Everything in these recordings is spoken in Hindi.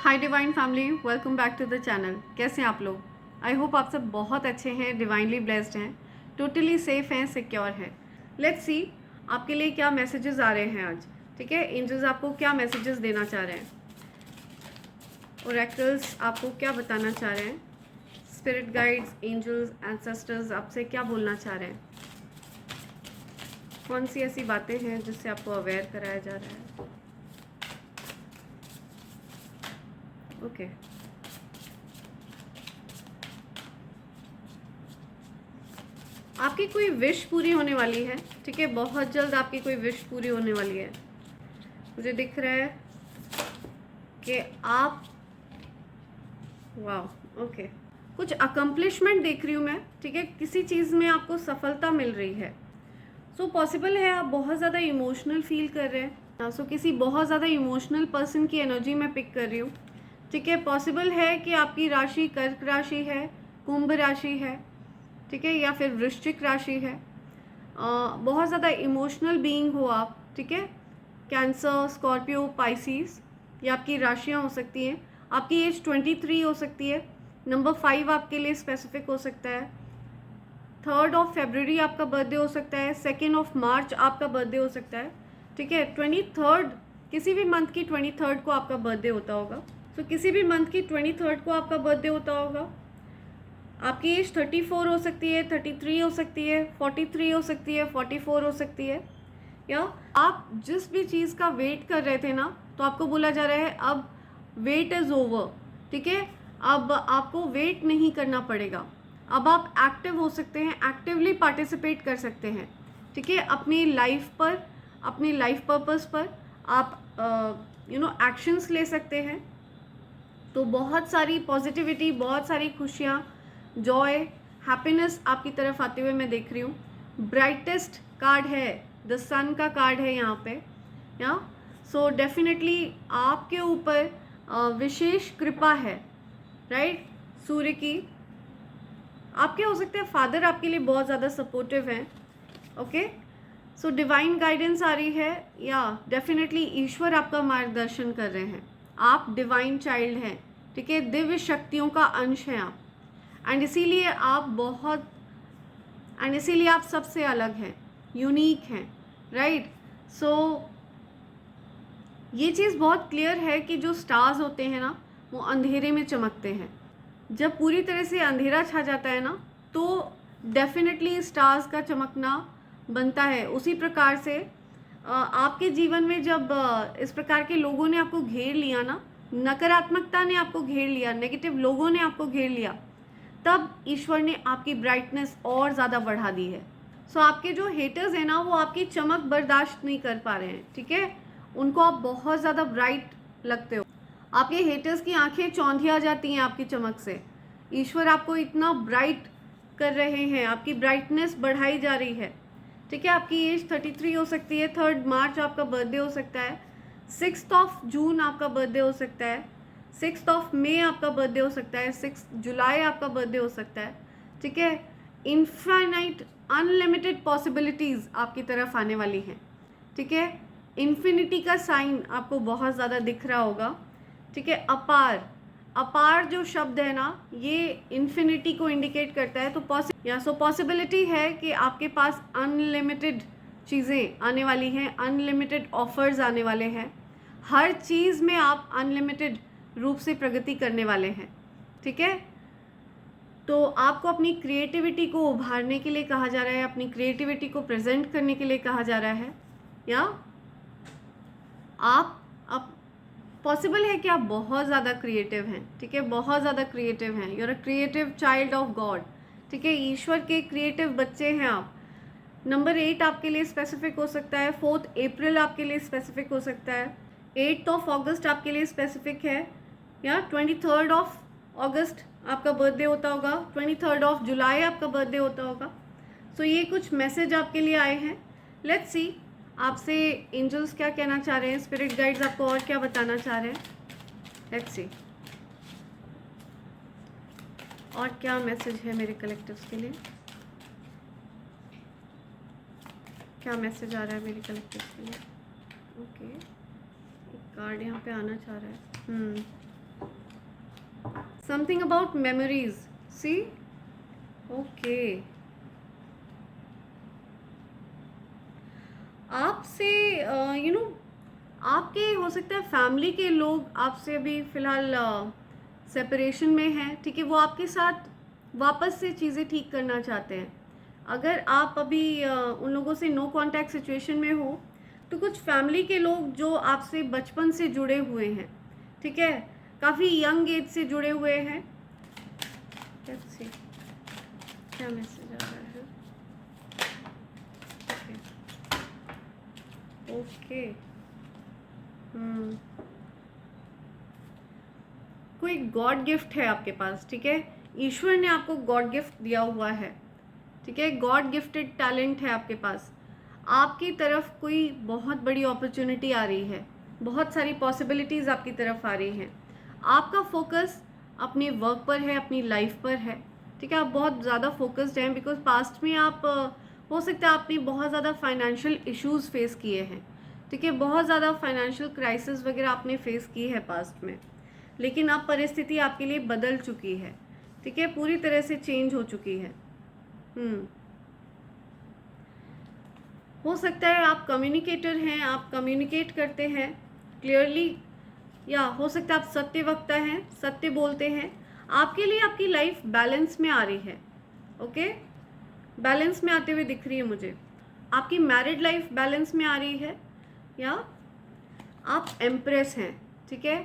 Hi divine family, welcome back to the channel. कैसे हैं आप लोग? आई होप आप सब बहुत अच्छे हैं, डिवाइनली ब्लेस्ड हैं, टोटली सेफ हैं, सिक्योर हैं। लेट्स सी आपके लिए क्या मैसेजेस आ रहे हैं आज। ठीक है, एंजल्स आपको क्या मैसेजेस देना चाह रहे हैं, ओरेकल्स आपको क्या बताना चाह रहे हैं, स्पिरिट गाइड्स, एंजल्स, एंसेस्टर्स आपसे क्या बोलना चाह रहे हैं, कौन सी ऐसी बातें हैं जिससे आपको अवेयर कराया जा रहा है। ओके आपकी कोई विश पूरी होने वाली है। ठीक है, बहुत जल्द आपकी कोई विश पूरी होने वाली है। मुझे दिख रहा है कि आप वाह ओके कुछ अकम्पलिशमेंट देख रही हूँ मैं। ठीक है, किसी चीज़ में आपको सफलता मिल रही है। सो पॉसिबल है आप बहुत ज़्यादा इमोशनल फील कर रहे हैं। सो किसी बहुत ज़्यादा इमोशनल पर्सन की एनर्जी मैं पिक कर रही हूँ। ठीक है, पॉसिबल है कि आपकी राशि कर्क राशि है, कुंभ राशि है, ठीक है, या फिर वृश्चिक राशि है। बहुत ज़्यादा इमोशनल बीइंग हो आप। ठीक है, कैंसर, स्कॉर्पियो, पाइसिस, ये आपकी राशियाँ हो सकती हैं। आपकी एज 23 हो सकती है। नंबर 5 आपके लिए स्पेसिफिक हो सकता है। 3rd ऑफ फरवरी आपका बर्थडे हो सकता है। 2nd ऑफ मार्च आपका बर्थडे हो सकता है। ठीक है, 23rd किसी भी मंथ की 23rd को आपका बर्थडे होता होगा। तो किसी भी मंथ की 23rd को आपका बर्थडे होता होगा। आपकी एज 34 हो सकती है, 33 हो सकती है, 43 हो सकती है, 44 हो सकती है। या आप जिस भी चीज़ का वेट कर रहे थे ना, तो आपको बोला जा रहा है अब वेट इज़ ओवर। ठीक है, अब आपको वेट नहीं करना पड़ेगा। अब आप एक्टिव हो सकते हैं, एक्टिवली पार्टिसिपेट कर सकते हैं। ठीक है, अपनी लाइफ पर, अपनी लाइफ पर्पस पर आप एक्शंस ले सकते हैं। तो बहुत सारी पॉजिटिविटी, बहुत सारी खुशियाँ, जॉय, हैप्पीनेस आपकी तरफ आते हुए मैं देख रही हूँ। ब्राइटेस्ट कार्ड है, द सन का कार्ड है यहाँ पे। या सो डेफिनेटली आपके ऊपर विशेष कृपा है, राइट, सूर्य की। आपके हो सकते हैं फादर आपके लिए बहुत ज़्यादा सपोर्टिव हैं। ओके, सो डिवाइन गाइडेंस आ रही है, या डेफिनेटली ईश्वर आपका मार्गदर्शन कर रहे हैं। आप डिवाइन चाइल्ड हैं। ठीक है, दिव्य शक्तियों का अंश हैं आप, एंड इसीलिए आप सबसे अलग हैं, यूनिक हैं, राइट। सो ये चीज़ बहुत क्लियर है कि जो स्टार्स होते हैं ना, वो अंधेरे में चमकते हैं। जब पूरी तरह से अंधेरा छा जाता है ना, तो डेफिनेटली स्टार्स का चमकना बनता है। उसी प्रकार से आपके जीवन में जब इस प्रकार के लोगों ने आपको घेर लिया ना, नकारात्मकता ने आपको घेर लिया, नेगेटिव लोगों ने आपको घेर लिया, तब ईश्वर ने आपकी ब्राइटनेस और ज़्यादा बढ़ा दी है। सो आपके जो हेटर्स हैं ना, वो आपकी चमक बर्दाश्त नहीं कर पा रहे हैं। ठीक है, उनको आप बहुत ज़्यादा ब्राइट लगते हो। आपके हेटर्स की आंखें चौंधिया जाती हैं आपकी चमक से। ईश्वर आपको इतना ब्राइट कर रहे हैं, आपकी ब्राइटनेस बढ़ाई जा रही है। ठीक है, आपकी एज 33 हो सकती है। 3rd मार्च आपका बर्थडे हो सकता है। 6th ऑफ जून आपका बर्थडे हो सकता है। 6th ऑफ मई आपका बर्थडे हो सकता है। 6 जुलाई आपका बर्थडे हो सकता है। ठीक है, इनफाइनाइट, अनलिमिटेड पॉसिबिलिटीज़ आपकी तरफ आने वाली हैं। ठीक है, इन्फिनिटी का साइन आपको बहुत ज़्यादा दिख रहा होगा। ठीक है, अपार, अपार जो शब्द है ना, ये इन्फिनिटी को इंडिकेट करता है। तो पॉसिबिलिटी है कि आपके पास अनलिमिटेड चीज़ें आने वाली हैं, अनलिमिटेड ऑफर्स आने वाले हैं। हर चीज़ में आप अनलिमिटेड रूप से प्रगति करने वाले हैं। ठीक है, तो आपको अपनी क्रिएटिविटी को उभारने के लिए कहा जा रहा है, अपनी क्रिएटिविटी को प्रेजेंट करने के लिए कहा जा रहा है। या आप पॉसिबल है कि आप बहुत ज़्यादा क्रिएटिव हैं। ठीक है, बहुत ज़्यादा क्रिएटिव हैं। You are a creative child of God. ठीक है, ईश्वर के क्रिएटिव बच्चे हैं आप। नंबर 8 आपके लिए स्पेसिफिक हो सकता है। 4th अप्रैल आपके लिए स्पेसिफिक हो सकता है। 8th ऑफ अगस्त आपके लिए स्पेसिफिक है। या 23rd ऑफ अगस्त आपका बर्थडे होता होगा। 23rd ऑफ जुलाई आपका बर्थडे होता होगा। सो ये कुछ मैसेज आपके लिए आए हैं। लेट्स सी आपसे एंजल्स क्या कहना चाह रहे हैं, स्पिरिट गाइड्स आपको और क्या बताना चाह रहे हैं। लेट्स सी और क्या मैसेज है मेरे कलेक्टिव्स के लिए, क्या मैसेज आ रहा है मेरे कलेक्टिव्स के लिए। ओके, एक कार्ड यहाँ पे आना चाह रहा है। Something about memories, see, okay. आपसे यू नो आपके हो सकता है फैमिली के लोग आपसे अभी फ़िलहाल सेपरेशन में हैं, ठीक है, वो आपके साथ वापस से चीज़ें ठीक करना चाहते हैं। अगर आप अभी उन लोगों से नो कांटेक्ट सिचुएशन में हो, तो कुछ फैमिली के लोग जो आपसे बचपन से जुड़े हुए हैं, ठीक है, काफ़ी यंग एज से जुड़े हुए हैं। लेट्स सी क्या मैसेज आ रहा है। ओके, कोई गॉड गिफ्ट है आपके पास, ठीक है, ईश्वर ने आपको गॉड गिफ्ट दिया हुआ है, ठीक है, गॉड गिफ्टेड टैलेंट है आपके पास। आपकी तरफ कोई बहुत बड़ी अपॉर्चुनिटी आ रही है, बहुत सारी पॉसिबिलिटीज़ आपकी तरफ आ रही हैं। आपका फोकस अपने वर्क पर है, अपनी लाइफ पर है, ठीक है, आप बहुत ज़्यादा फोकस्ड हैं बिकॉज पास्ट में आप हो सकता है आपने बहुत ज़्यादा फाइनेंशियल इश्यूज़ फेस किए हैं, ठीक है, बहुत ज़्यादा फाइनेंशियल क्राइसिस वगैरह आपने फेस की है पास्ट में, लेकिन अब परिस्थिति आपके लिए बदल चुकी है, ठीक है, पूरी तरह से चेंज हो चुकी है। हो सकता है आप कम्युनिकेटर हैं, आप कम्युनिकेट करते हैं क्लियरली, या हो सकता है आप सत्यवक्ता हैं, सत्य बोलते हैं। आपके लिए आपकी लाइफ बैलेंस में आ रही है, ओके, बैलेंस में आते हुए दिख रही है मुझे। आपकी मैरिड लाइफ बैलेंस में आ रही है, या आप एम्प्रेस हैं, ठीक है,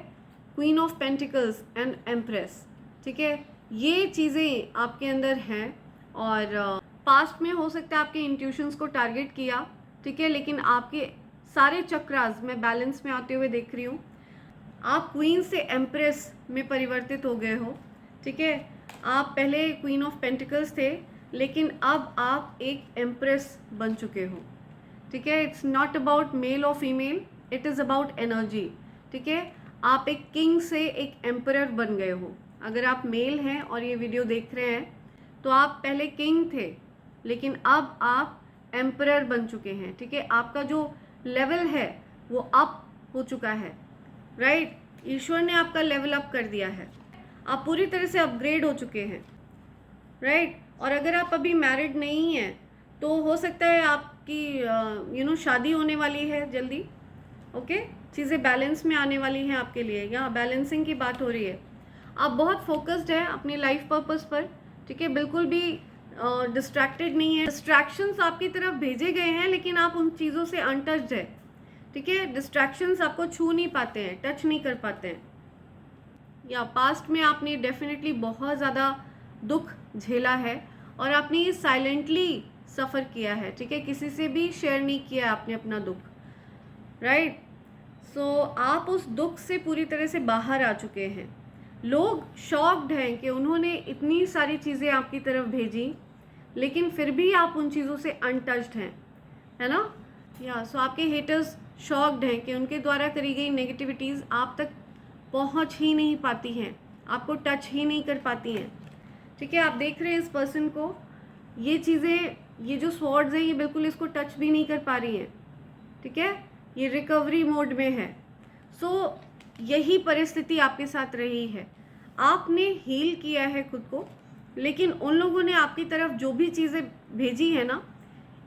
queen of pentacles and empress, ठीक है, ये चीज़ें आपके अंदर हैं। और पास्ट में हो सकता है आपके इंट्यूशंस को टारगेट किया, ठीक है, लेकिन आपके सारे चक्रास मैं बैलेंस में आते हुए देख रही हूँ। आप क्वीन से एम्प्रेस में परिवर्तित हो गए हो, ठीक है, आप पहले क्वीन ऑफ पेंटिकल्स थे, लेकिन अब आप एक एम्प्रेस बन चुके हो, ठीक है। इट्स नॉट अबाउट मेल और female, it is about energy, ठीक है। आप एक किंग से एक एम्परर बन गए हो। अगर आप मेल हैं और ये वीडियो देख रहे हैं तो आप पहले किंग थे, लेकिन अब आप एम्परर बन चुके हैं, ठीक है। आपका जो लेवल है वो अप हो चुका है, राइट, ईश्वर ने आपका लेवल अप कर दिया है, आप पूरी तरह से अपग्रेड हो चुके हैं, राइट। और अगर आप अभी मैरिड नहीं हैं तो हो सकता है आपकी शादी होने वाली है जल्दी, ओके, चीज़ें बैलेंस में आने वाली हैं आपके लिए, यहाँ बैलेंसिंग की बात हो रही है। आप बहुत फोकस्ड हैं अपनी लाइफ पर्पस पर, ठीक है, बिल्कुल भी डिस्ट्रैक्टेड नहीं है। डिस्ट्रैक्शंस आपकी तरफ भेजे गए हैं लेकिन आप उन चीज़ों से अनटच्ड है, ठीक है, डिस्ट्रैक्शंस आपको छू नहीं पाते हैं, टच नहीं कर पाते हैं। या पास्ट में आपने डेफिनेटली बहुत ज़्यादा दुख झेला है और आपने ये साइलेंटली सफ़र किया है, ठीक है, किसी से भी शेयर नहीं किया आपने अपना दुख, राइट। सो आप उस दुख से पूरी तरह से बाहर आ चुके हैं। लोग शॉक्ड हैं कि उन्होंने इतनी सारी चीज़ें आपकी तरफ भेजी लेकिन फिर भी आप उन चीज़ों से अनटच्ड हैं, है ना। या सो आपके हेटर्स शॉक्ड हैं कि उनके द्वारा करी गई नेगेटिविटीज़ आप तक पहुंच ही नहीं पाती हैं, आपको टच ही नहीं कर पाती हैं, ठीक है। आप देख रहे हैं इस पर्सन को, ये चीज़ें, ये जो स्वॉर्ड्स है ये बिल्कुल इसको टच भी नहीं कर पा रही हैं, ठीक है, ये रिकवरी मोड में है। सो यही परिस्थिति आपके साथ रही है, आपने हील किया है खुद को, लेकिन उन लोगों ने आपकी तरफ जो भी चीज़ें भेजी है ना,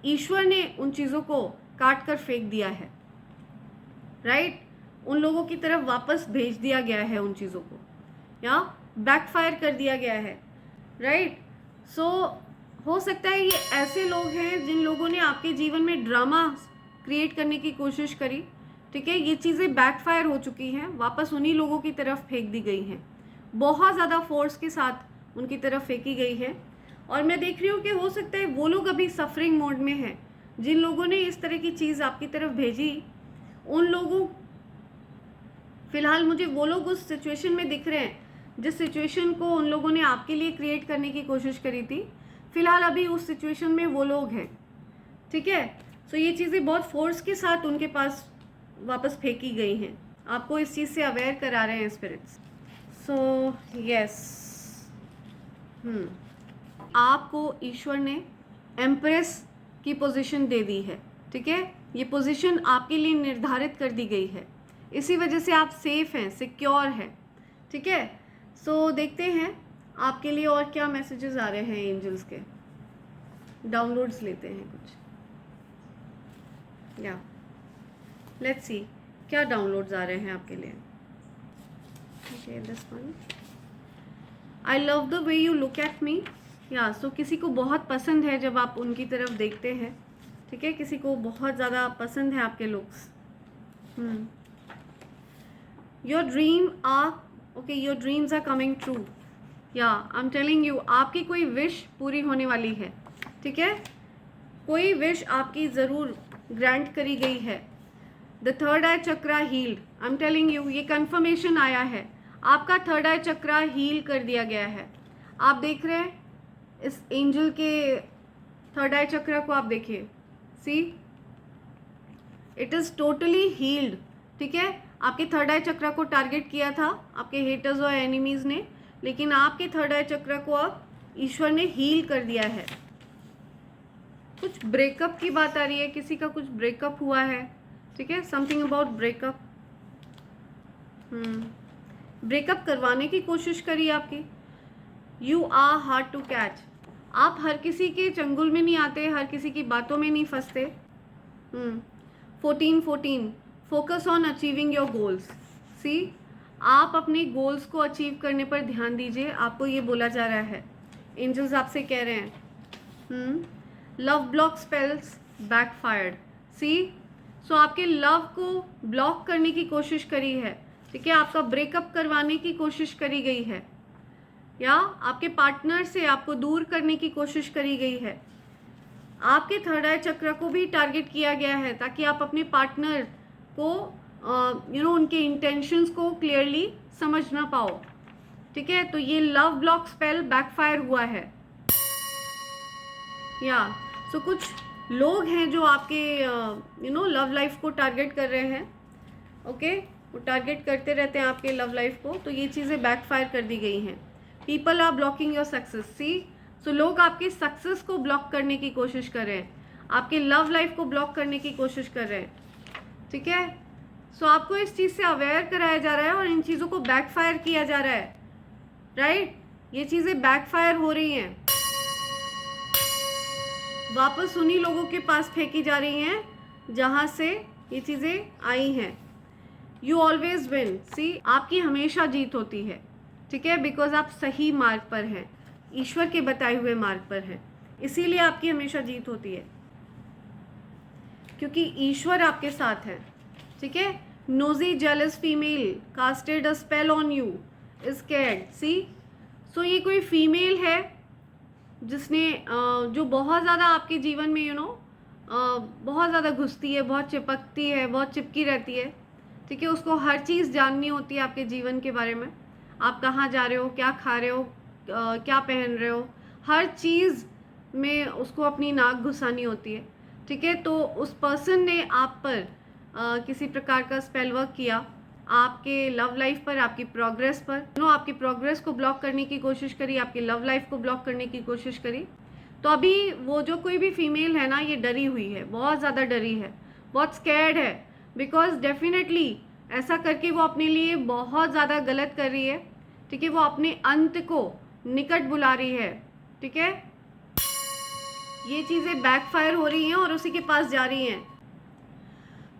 ईश्वर ने उन चीज़ों को काट कर फेंक दिया है, राइट, उन लोगों की तरफ वापस भेज दिया गया है उन चीज़ों को, या बैकफायर कर दिया गया है, राइट। सो हो सकता है ये ऐसे लोग हैं जिन लोगों ने आपके जीवन में ड्रामा क्रिएट करने की कोशिश करी, ठीक है, ये चीज़ें बैकफायर हो चुकी हैं, वापस उन्हीं लोगों की तरफ फेंक दी गई हैं, बहुत ज़्यादा फोर्स के साथ उनकी तरफ फेंकी गई है। और मैं देख रही हूँ कि हो सकता है वो लोग अभी सफरिंग मोड में हैं, जिन लोगों ने इस तरह की चीज़ आपकी तरफ भेजी, उन लोगों, फ़िलहाल मुझे वो लोग उस सिचुएशन में दिख रहे हैं जिस सिचुएशन को उन लोगों ने आपके लिए क्रिएट करने की कोशिश करी थी। फ़िलहाल अभी उस सिचुएशन में वो लोग हैं, ठीक है। सो ये चीज़ें बहुत फोर्स के साथ उनके पास वापस फेंकी गई हैं, आपको इस चीज़ से अवेयर करा रहे हैं स्पिरिट्स। सो यस, आपको ईश्वर ने एम्प्रेस की पोजीशन दे दी है, ठीक है, ये पोजीशन आपके लिए निर्धारित कर दी गई है, इसी वजह से आप सेफ हैं, सिक्योर हैं, ठीक है। सो देखते हैं आपके लिए और क्या मैसेजेस आ रहे हैं एंजल्स के। डाउनलोड्स लेते हैं कुछ, या लेट्स सी क्या डाउनलोड्स आ रहे हैं आपके लिए। Okay, this one, I love the way you look at me. या सो किसी को बहुत पसंद है जब आप उनकी तरफ देखते हैं, ठीक है, किसी को बहुत ज़्यादा पसंद है आपके looks. Your dream are okay, your dreams are coming true. या आई एम टेलिंग यू, आपकी कोई विश पूरी होने वाली है, ठीक है, कोई विश आपकी ज़रूर ग्रांट करी गई है। The third eye chakra healed, I am telling you, ये कन्फर्मेशन आया है, आपका थर्ड आई चक्रा हील कर दिया गया है। आप देख रहे हैं इस एंजल के थर्ड आई चक्रा को, आप देखिए, see it is totally healed, ठीक है। आपके थर्ड आई चक्रा को टारगेट किया था आपके हेटर्स और एनिमीज़ ने, लेकिन आपके थर्ड आई चक्रा को अब ईश्वर ने हील कर दिया है। कुछ ब्रेकअप की बात आ रही है, किसी का कुछ ब्रेकअप हुआ है, ठीक है, समथिंग अबाउट ब्रेकअप। ब्रेकअप करवाने की कोशिश करी आपकी। You are hard to catch, आप हर किसी के चंगुल में नहीं आते, हर किसी की बातों में नहीं फंसते। 14 focus on achieving your goals. See, आप अपने गोल्स को अचीव करने पर ध्यान दीजिए, आपको ये बोला जा रहा है, एंजल्स आपसे कह रहे हैं। Love block spells backfired. See, so आपके लव को ब्लॉक करने की कोशिश करी है, ठीक है, आपका ब्रेकअप करवाने की कोशिश करी गई है, या आपके पार्टनर से आपको दूर करने की कोशिश करी गई है। आपके थर्ड आई चक्र को भी टारगेट किया गया है ताकि आप अपने पार्टनर को उनके इंटेंशंस को क्लियरली समझ ना पाओ, ठीक है। तो ये लव ब्लॉक स्पेल बैकफायर हुआ है। या सो कुछ लोग हैं जो आपके लव लाइफ को टारगेट कर रहे हैं, ओके, वो टारगेट करते रहते हैं आपके लव लाइफ को, तो ये चीज़ें बैकफायर कर दी गई हैं। People are blocking your success. See, so लोग आपके सक्सेस को ब्लॉक करने की कोशिश कर रहे हैं, आपके लव लाइफ को ब्लॉक करने की कोशिश कर रहे हैं, ठीक है। सो आपको इस चीज़ से अवेयर कराया जा रहा है और इन चीज़ों को बैकफायर किया जा रहा है, राइट। ये चीज़ें बैकफायर हो रही हैं, वापस उन्हीं लोगों के पास फेंकी जा रही हैं जहाँ से ये चीज़ें आई हैं। You always win. सी, आपकी हमेशा जीत होती है, ठीक है, बिकॉज आप सही मार्ग पर हैं, ईश्वर के बताए हुए मार्ग पर हैं, इसीलिए आपकी हमेशा जीत होती है, क्योंकि ईश्वर आपके साथ है, ठीक है। Nosy jealous female casted a spell on you is scared. See, so ये कोई फीमेल है जिसने जो बहुत ज़्यादा आपके जीवन में बहुत ज़्यादा घुसती है, बहुत चिपकती है, बहुत चिपकी रहती है, ठीक है। उसको हर चीज़ जाननी होती है आपके जीवन के बारे में, आप कहाँ जा रहे हो, क्या खा रहे हो, क्या पहन रहे हो, हर चीज़ में उसको अपनी नाक घुसानी होती है, ठीक है। तो उस पर्सन ने आप पर किसी प्रकार का स्पेल वर्क किया, आपके लव लाइफ पर, आपकी प्रोग्रेस पर, आपकी प्रोग्रेस को ब्लॉक करने की कोशिश करी, आपकी लव लाइफ को ब्लॉक करने की कोशिश करी। तो अभी वो जो कोई भी फीमेल है ना, ये डरी हुई है, बहुत ज़्यादा डरी है, बहुत स्कैर्ड है, बिकॉज डेफिनेटली ऐसा करके वो अपने लिए बहुत ज़्यादा गलत कर रही है, ठीक है। वो अपने अंत को निकट बुला रही है, ठीक है। ये चीज़ें बैकफायर हो रही हैं और उसी के पास जा रही हैं।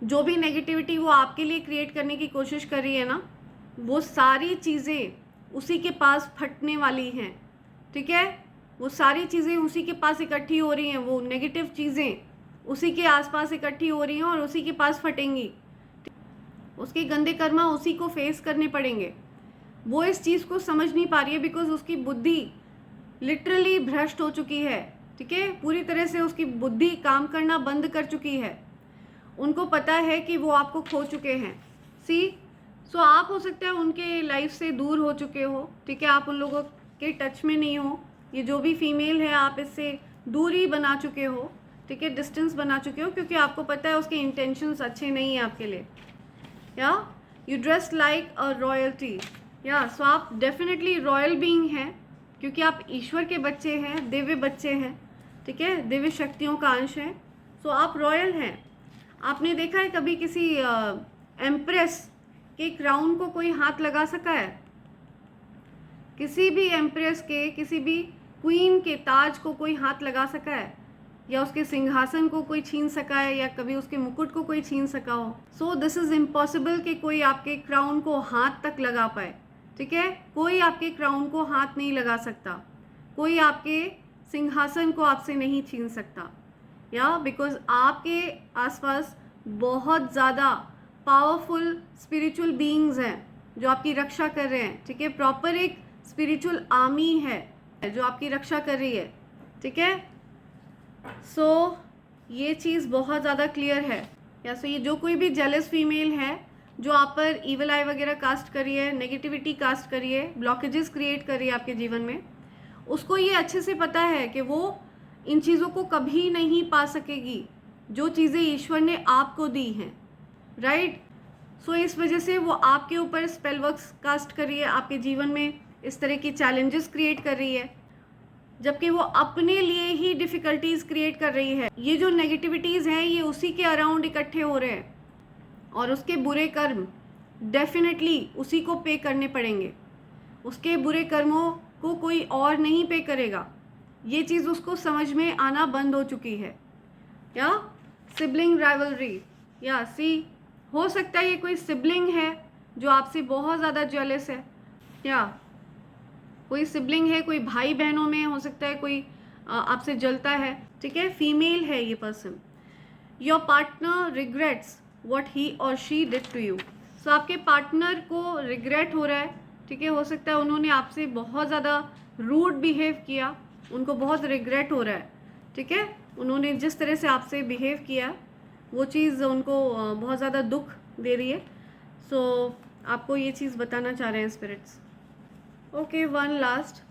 जो भी नेगेटिविटी वो आपके लिए क्रिएट करने की कोशिश कर रही है ना, वो सारी चीज़ें उसी के पास फटने वाली हैं, ठीक है। वो सारी चीज़ें उसी के पास इकट्ठी हो रही हैं, वो नेगेटिव चीज़ें उसी के आसपास इकट्ठी हो रही हैं और उसी के पास फटेंगी, उसके गंदे कर्मा उसी को फेस करने पड़ेंगे। वो इस चीज़ को समझ नहीं पा रही है, बिकॉज उसकी बुद्धि लिटरली भ्रष्ट हो चुकी है, ठीक है। पूरी तरह से उसकी बुद्धि काम करना बंद कर चुकी है। उनको पता है कि वो आपको खो चुके हैं। सी, सो आप हो सकता है उनके लाइफ से दूर हो चुके हो, ठीक है, आप उन लोगों के टच में नहीं हो। ये जो भी फीमेल है, आप इससे दूरी बना चुके हो, ठीक है, डिस्टेंस बना चुके हो, क्योंकि आपको पता है उसके इंटेंशंस अच्छे नहीं हैं आपके लिए। या you dress like a royalty. या सो आप डेफिनेटली रॉयल बीइंग हैं, क्योंकि आप ईश्वर के बच्चे हैं, दिव्य बच्चे हैं, ठीक है, दिव्य शक्तियों का अंश हैं। सो आप रॉयल हैं। आपने देखा है कभी किसी एम्प्रेस के क्राउन को कोई हाथ लगा सका है? किसी भी एम्प्रेस के, किसी भी क्वीन के ताज को कोई हाथ लगा सका है, या उसके सिंहासन को कोई छीन सका है, या कभी उसके मुकुट को कोई छीन सका हो? सो दिस इज़ इम्पॉसिबल कि कोई आपके क्राउन को हाथ तक लगा पाए, ठीक है? कोई आपके क्राउन को हाथ नहीं लगा सकता, कोई आपके सिंहासन को आपसे नहीं छीन सकता, या बिकॉज आपके आसपास बहुत ज़्यादा पावरफुल स्पिरिचुअल बीइंग्स हैं जो आपकी रक्षा कर रहे हैं, ठीक है? प्रॉपर एक स्पिरिचुअल आर्मी है जो आपकी रक्षा कर रही है, ठीक है? सो ये चीज़ बहुत ज़्यादा क्लियर है। या सो ये जो कोई भी जेलस फीमेल है जो आप पर ईवल आई वगैरह कास्ट करी है, नेगेटिविटी कास्ट करी है, ब्लॉकेजेस क्रिएट कर रही है आपके जीवन में, उसको ये अच्छे से पता है कि वो इन चीज़ों को कभी नहीं पा सकेगी जो चीज़ें ईश्वर ने आपको दी हैं, राइट? सो इस वजह से वो आपके ऊपर स्पेल वर्क्स कास्ट कर रही है, आपके जीवन में इस तरह की चैलेंजेस क्रिएट कर रही है, जबकि वो अपने लिए ही डिफ़िकल्टीज़ क्रिएट कर रही है। ये जो नेगेटिविटीज़ हैं ये उसी के अराउंड इकट्ठे हो रहे हैं, और उसके बुरे कर्म डेफिनेटली उसी को पे करने पड़ेंगे। उसके बुरे कर्मों को कोई और नहीं पे करेगा। ये चीज़ उसको समझ में आना बंद हो चुकी है। या सिबलिंग राइवलरी, या सी हो सकता है ये कोई सिबलिंग है जो आपसे बहुत ज़्यादा जेलस है, या कोई सिबलिंग है, कोई भाई बहनों में हो सकता है कोई आपसे जलता है, ठीक है? फीमेल है ये person. Your partner regrets what he और शी डिड टू यू। सो आपके पार्टनर को रिग्रेट हो रहा है, ठीक है? हो सकता है उन्होंने आपसे बहुत ज़्यादा रूड बिहेव किया, उनको बहुत रिग्रेट हो रहा है, ठीक है? उन्होंने जिस तरह से आपसे बिहेव किया वो चीज़ उनको बहुत ज़्यादा दुख दे रही है। सो आपको ये चीज़ बताना चाह रहे हैं स्पिरिट्स। ओके, वन लास्ट,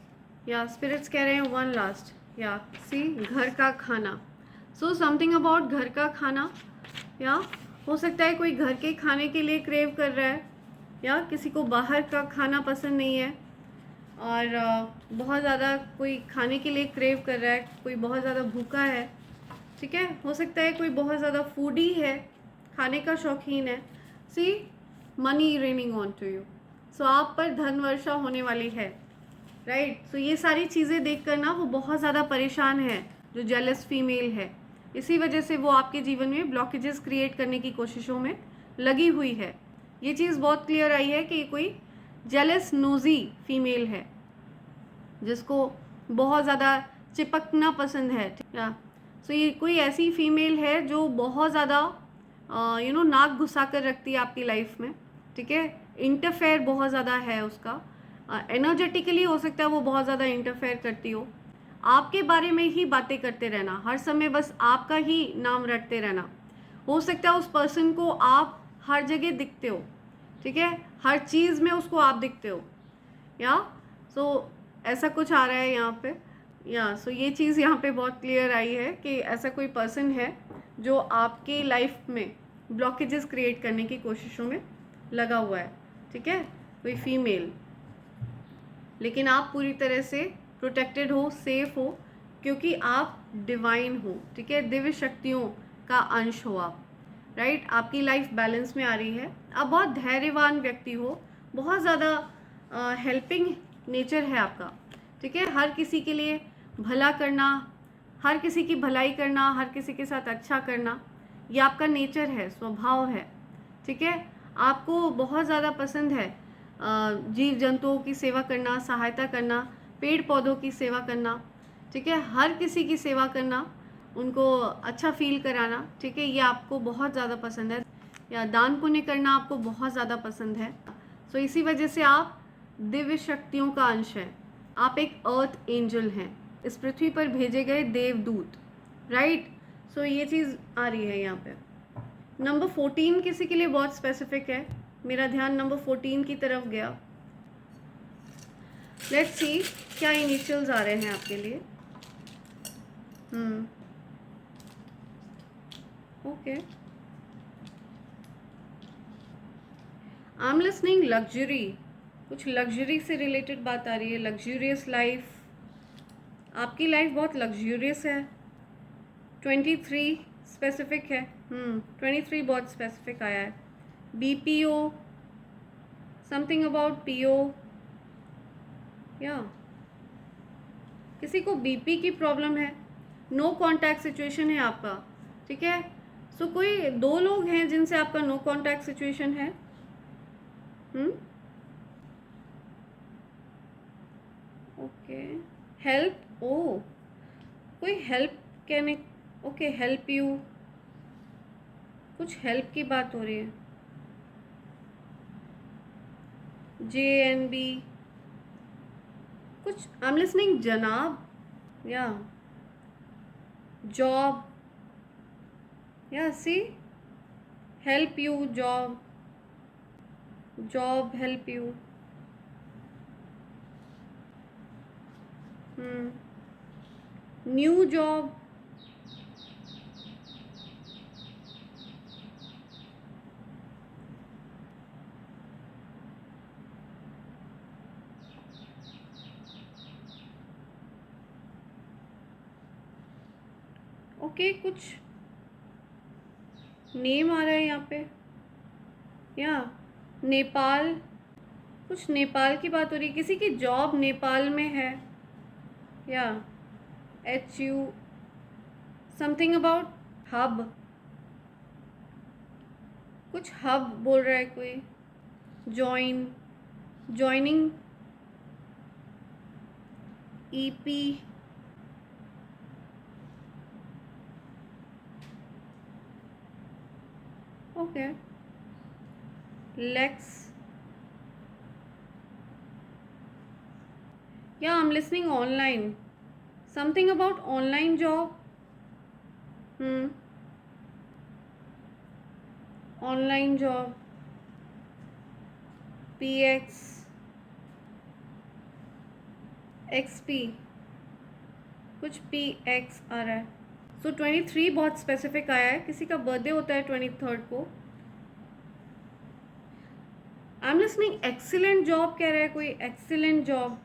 या स्पिरिट्स कह रहे हैं वन लास्ट, या सी घर का खाना। सो समथिंग अबाउट घर का खाना, या हो सकता है कोई घर के खाने के लिए क्रेव कर रहा है, या किसी को बाहर का खाना पसंद नहीं है और बहुत ज़्यादा कोई खाने के लिए क्रेव कर रहा है, कोई बहुत ज़्यादा भूखा है, ठीक है? हो सकता है कोई बहुत ज़्यादा फूडी है, खाने का शौकीन है। See money raining on to you. So आप पर धन वर्षा होने वाली है, राइट? सो ये सारी चीज़ें देख कर ना वो बहुत ज़्यादा परेशान है जो जेलस फीमेल है। इसी वजह से वो आपके जीवन में ब्लॉकेजेस क्रिएट करने की कोशिशों में लगी हुई है। ये चीज़ बहुत क्लियर आई है कि कोई जेलस नोजी फीमेल है जिसको बहुत ज़्यादा चिपकना पसंद है, या सो ये कोई ऐसी फीमेल है जो बहुत ज़्यादा नाक घुसा कर रखती है आपकी लाइफ में, ठीक है? इंटरफेयर बहुत ज़्यादा है उसका, एनर्जेटिकली हो सकता है वो बहुत ज़्यादा इंटरफेयर करती हो, आपके बारे में ही बातें करते रहना, हर समय बस आपका ही नाम रटते रहना। हो सकता है उस पर्सन को आप हर जगह दिखते हो, ठीक है? हर चीज़ में उसको आप दिखते हो, या सो ऐसा कुछ आ रहा है यहाँ पे, या सो ये चीज़ यहाँ पे बहुत क्लियर आई है कि ऐसा कोई पर्सन है जो आपकी लाइफ में ब्लॉकेजेस क्रिएट करने की कोशिशों में लगा हुआ है, ठीक है? कोई फीमेल, लेकिन आप पूरी तरह से प्रोटेक्टेड हो, सेफ हो, क्योंकि आप डिवाइन हो, ठीक है? दिव्य शक्तियों का अंश हो आप, राइट? आपकी लाइफ बैलेंस में आ रही है, आप बहुत धैर्यवान व्यक्ति हो, बहुत ज़्यादा हेल्पिंग नेचर है आपका, ठीक है? हर किसी के लिए भला करना, हर किसी की भलाई करना, हर किसी के साथ अच्छा करना, ये आपका नेचर है, स्वभाव है, ठीक है? आपको बहुत ज़्यादा पसंद है जीव जंतुओं की सेवा करना, सहायता करना, पेड़ पौधों की सेवा करना, ठीक है? हर किसी की सेवा करना, उनको अच्छा फील कराना, ठीक है? ये आपको बहुत ज़्यादा पसंद है, या दान पुण्य करना आपको बहुत ज़्यादा पसंद है। सो इसी वजह से आप दिव्य शक्तियों का अंश हैं, आप एक अर्थ एंजल हैं, इस पृथ्वी पर भेजे गए देवदूत, राइट? सो ये चीज़ आ रही है यहाँ पे। नंबर 14 किसी के लिए बहुत स्पेसिफिक है, मेरा ध्यान नंबर 14 की तरफ गया। लेट्स सी क्या इनिशियल्स आ रहे हैं आपके लिए। Okay, I am listening luxury, कुछ लग्जरी से रिलेटेड बात आ रही है, लग्जूरियस लाइफ, आपकी लाइफ बहुत लग्जूरियस है। 23 स्पेसिफिक है, 23 बहुत स्पेसिफिक आया है। BPO, समथिंग अबाउट PO, या किसी को बीपी की प्रॉब्लम है, नो कांटेक्ट सिचुएशन है आपका, ठीक है। सो कोई 2 लोग हैं जिनसे आपका नो कांटेक्ट सिचुएशन है। ओके, हेल्प, ओ कोई हेल्प कहने, ओके हेल्प यू, कुछ हेल्प की बात हो रही है। JNB कुछ, आई एम लिसनिंग जनाब, या जॉब, या see help you, job, job help you, new job, okay कुछ नेम आ रहा है यहाँ पे, या नेपाल, कुछ नेपाल की बात हो रही है, किसी की जॉब नेपाल में है, या HU समथिंग अबाउट हब, कुछ हब बोल रहा है कोई, जॉइन, जॉइनिंग, EP, ओके, लेक्स, या I am listening online, something about online job, online job, PX, XP, कुछ PX आ रहा है। सो 23 बहुत स्पेसिफिक आया है, किसी का बर्थडे होता है 23rd को। आई एम लिसनिंग एक्सीलेंट जॉब कह रहा है कोई, एक्सीलेंट जॉब,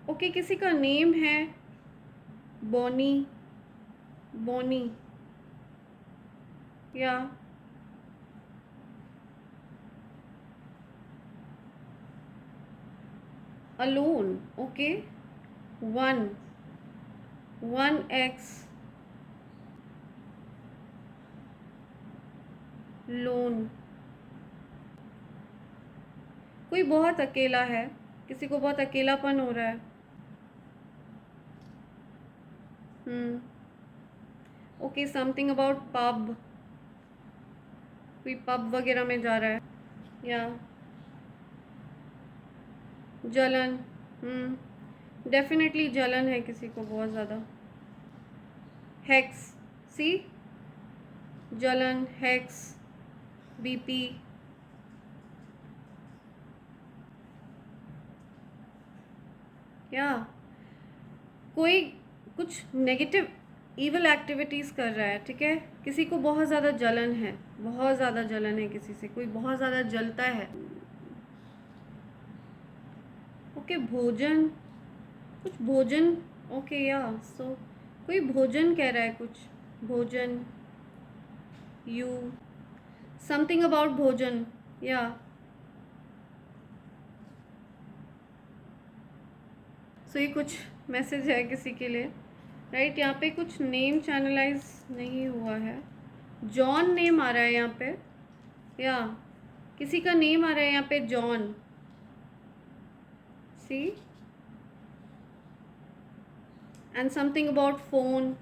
ओके किसी का नेम है बोनी, बोनी, या अलोन, ओके 1X लोन, कोई बहुत अकेला है, किसी को बहुत अकेलापन हो रहा है, ओके समथिंग अबाउट पब, कोई पब वगैरह में जा रहा है, या जलन, डेफिनेटली जलन है किसी को बहुत ज़्यादा, हेक्स, सी जलन, हेक्स, BP, या कोई कुछ नेगेटिव इविल एक्टिविटीज़ कर रहा है, ठीक है, किसी को बहुत ज़्यादा जलन है, बहुत ज़्यादा जलन है किसी से, कोई बहुत ज़्यादा जलता है, ओके भोजन, कुछ भोजन, ओके या सो कोई भोजन कह रहा है, कुछ भोजन, यू समथिंग अबाउट भोजन, या सो ये कुछ मैसेज है किसी के लिए, राइट। यहाँ पे कुछ नेम चैनलाइज नहीं हुआ है, जॉन नेम आ रहा है यहाँ पे, या किसी का नेम आ रहा है यहाँ पे John, see and something about phone,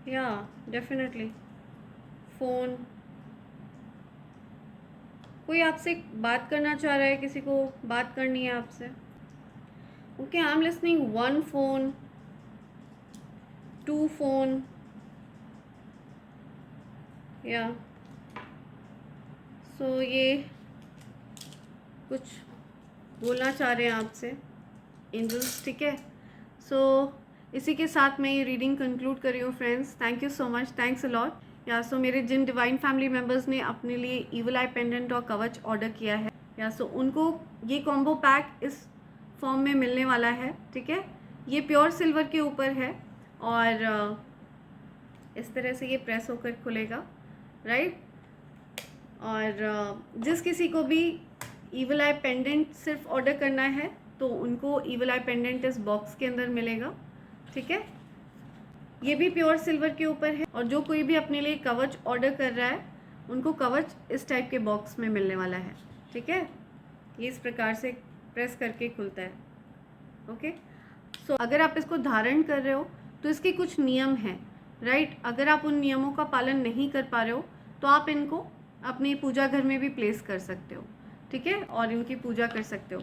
या डेफिनेटली फोन, कोई आपसे बात करना चाह रहा है, किसी को बात करनी है आपसे, okay I am listening 1 phone, 2 phone, या सो ये कुछ बोलना चाह रहे हैं आपसे एंजल्स, ठीक है। सो इसी के साथ मैं ये रीडिंग कंक्लूड कर रही हूँ friends, thank you so much, thanks a lot. या सो मेरे जिन डिवाइन फैमिली मेम्बर्स ने अपने लिए ईविल आई पेंडेंट और कवच ऑर्डर किया है, या सो उनको ये कॉम्बो पैक इस फॉर्म में मिलने वाला है, ठीक है। ये प्योर सिल्वर के ऊपर है और इस तरह से ये प्रेस होकर खुलेगा, राइट। और जिस किसी को भी ईवल आई पेंडेंट सिर्फ ऑर्डर करना है तो उनको ईवल आई पेंडेंट इस बॉक्स के अंदर मिलेगा, ठीक है। ये भी प्योर सिल्वर के ऊपर है। और जो कोई भी अपने लिए कवच ऑर्डर कर रहा है उनको कवच इस टाइप के बॉक्स में मिलने वाला है, ठीक है। ये इस प्रकार से प्रेस करके खुलता है, ओके। सो अगर आप इसको धारण कर रहे हो तो इसके कुछ नियम हैं, राइट। अगर आप उन नियमों का पालन नहीं कर पा रहे हो तो आप इनको अपने पूजा घर में भी प्लेस कर सकते हो, ठीक है, और इनकी पूजा कर सकते हो।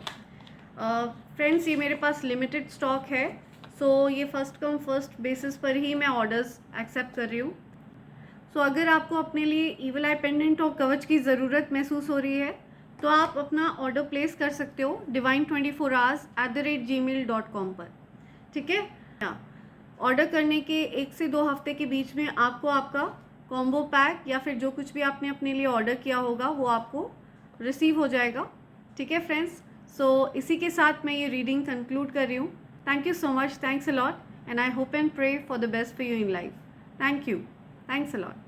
फ्रेंड्स, ये मेरे पास लिमिटेड स्टॉक है, सो ये फर्स्ट कम फर्स्ट बेसिस पर ही मैं ऑर्डर्स एक्सेप्ट कर रही हूँ। सो अगर आपको अपने लिए ईवल आई पेंडेंट और कवच की ज़रूरत महसूस हो रही है तो आप अपना ऑर्डर प्लेस कर सकते हो divine24hours@gmail.com पर, ठीक है। ऑर्डर करने के 1 से 2 हफ्ते के बीच में आपको आपका कॉम्बो पैक या फिर जो कुछ भी आपने अपने लिए ऑर्डर किया होगा वो आपको रिसीव हो जाएगा, ठीक है फ्रेंड्स। सो इसी के साथ मैं ये रीडिंग कंक्लूड कर रही हूँ। Thank you so much, thanks a lot, and I hope and pray for the best for you in life. Thank you, thanks a lot.